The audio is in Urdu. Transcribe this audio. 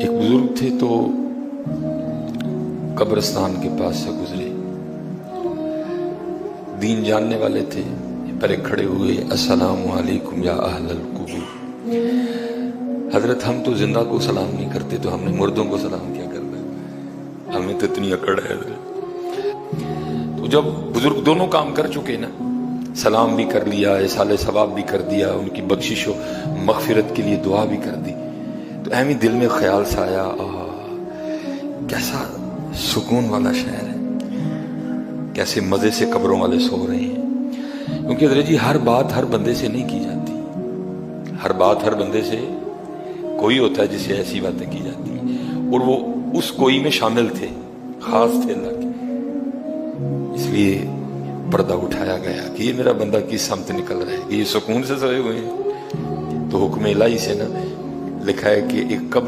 ایک بزرگ تھے تو قبرستان کے پاس سے گزرے، دین جاننے والے تھے، پہلے کھڑے ہوئے، السلام علیکم یا اہل القبور۔ حضرت ہم تو زندہ کو سلام نہیں کرتے، تو ہم نے مردوں کو سلام کیا کرنا ہے؟ ہمیں تو اتنی اکڑ ہے حضرت۔ تو جب بزرگ دونوں کام کر چکے نا، سلام بھی کر لیا، احسال ثواب بھی کر دیا، ان کی بخشش و مغفرت کے لیے دعا بھی کر دی، تو اہمی دل میں خیال سا آیا، کیسا سکون والا شہر ہے، کیسے مزے سے قبروں والے سو رہے ہیں۔ کیونکہ حضرت جی ہر بات ہر بندے سے نہیں کی جاتی، ہر بات ہر بندے سے، کوئی ہوتا ہے جسے ایسی باتیں کی جاتی ہیں، اور وہ اس کوئی میں شامل تھے، خاص تھے اللہ کے، اس لیے پردہ اٹھایا گیا کہ یہ میرا بندہ کس سمت نکل رہا ہے، کہ یہ سکون سے سوئے ہوئے ہیں۔ تو حکم الہی سے نا لکھا ہے کہ ایک قبر